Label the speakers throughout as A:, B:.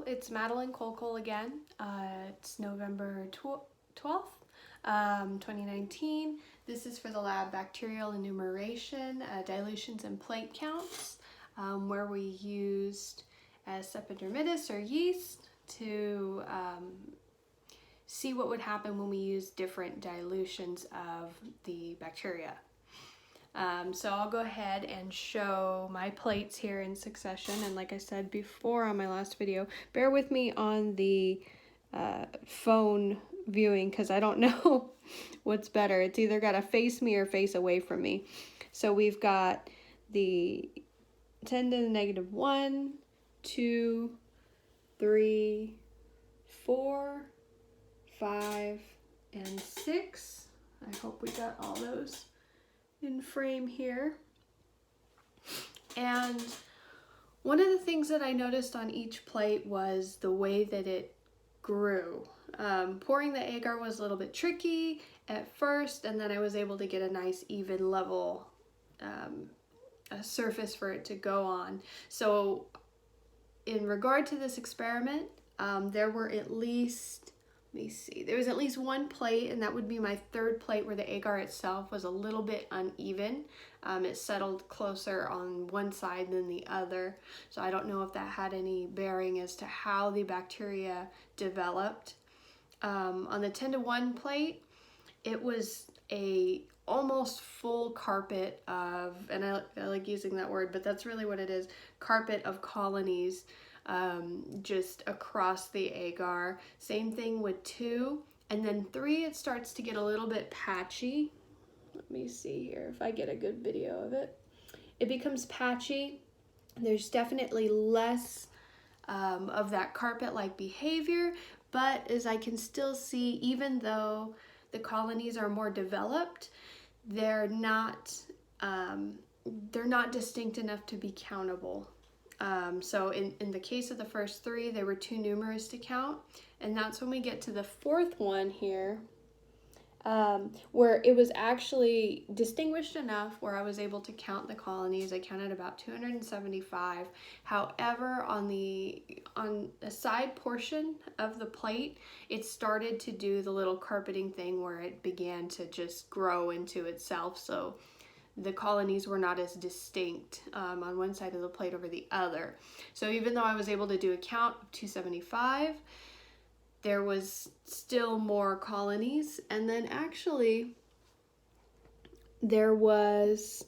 A: it's Madeline Kolkol again. It's November 12th, 2019. This is for the lab Bacterial Enumeration, dilutions and plate counts, where we used Epidermidis or yeast to see what would happen when we use different dilutions of the bacteria. So I'll go ahead and show my plates here in succession, and like I said before on my last video, bear with me on the phone viewing because I don't know what's better. It's either got to face me or face away from me. So we've got the 10 to the negative 1, 2, 3, 4, 5, and 6. I hope we got all those in frame here. And one of the things that I noticed on each plate was the way that it grew. Pouring the agar was a little bit tricky at first, and then I was able to get a nice even level a surface for it to go on. So in regard to this experiment, there were at least, let me see, there was at least one plate, and that would be my third plate, where the agar itself was a little bit uneven. It settled closer on one side than the other. So I don't know if that had any bearing as to how the bacteria developed. On the 10 to 1 plate, it was a almost full carpet of, and I like using that word, but that's really what it is, carpet of colonies just across the agar. Same thing with 2, and then 3 it starts to get a little bit patchy. Let me see here if I get a good video of it. It becomes patchy. There's definitely less of that carpet-like behavior, but as I can still see, even though the colonies are more developed, they're not distinct enough to be countable. So in the case of the first 3, they were too numerous to count, and that's when we get to the 4th one here, where it was actually distinguished enough where I was able to count the colonies. I counted about 275. However, on the side portion of the plate, it started to do the little carpeting thing where it began to just grow into itself. So the colonies were not as distinct on one side of the plate over the other. So even though I was able to do a count of 275, there was still more colonies. And then actually there was,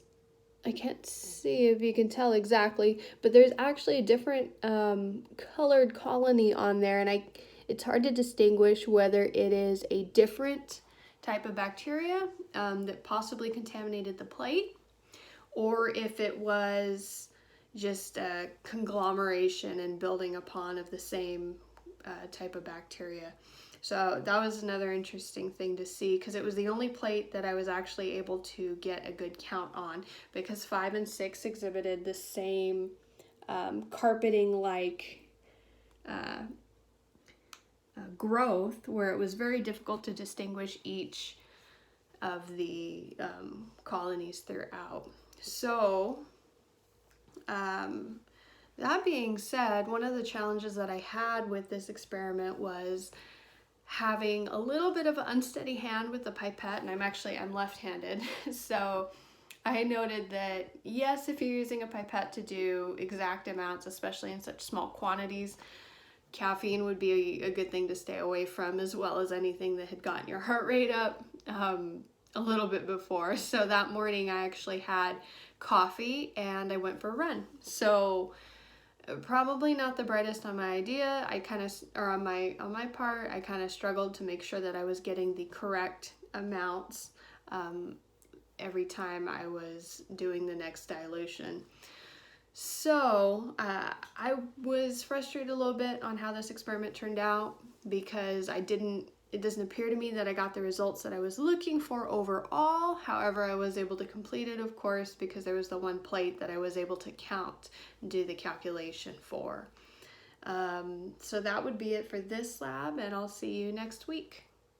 A: I can't see if you can tell exactly, but there's actually a different colored colony on there, and it's hard to distinguish whether it is a different type of bacteria that possibly contaminated the plate, or if it was just a conglomeration and building upon of the same type of bacteria. So that was another interesting thing to see, because it was the only plate that I was actually able to get a good count on, because 5 and 6 exhibited the same carpeting-like growth, where it was very difficult to distinguish each of the colonies throughout. So that being said, one of the challenges that I had with this experiment was having a little bit of an unsteady hand with the pipette, and I'm left-handed. So I noted that yes, if you're using a pipette to do exact amounts, especially in such small quantities, caffeine would be a good thing to stay away from, as well as anything that had gotten your heart rate up a little bit before. So that morning I actually had coffee and I went for a run. So probably not the brightest on my idea. On my part, I kind of struggled to make sure that I was getting the correct amounts every time I was doing the next dilution. So I was frustrated a little bit on how this experiment turned out, because it doesn't appear to me that I got the results that I was looking for overall. However, I was able to complete it, of course, because there was the one plate that I was able to count and do the calculation for. So that would be it for this lab, and I'll see you next week.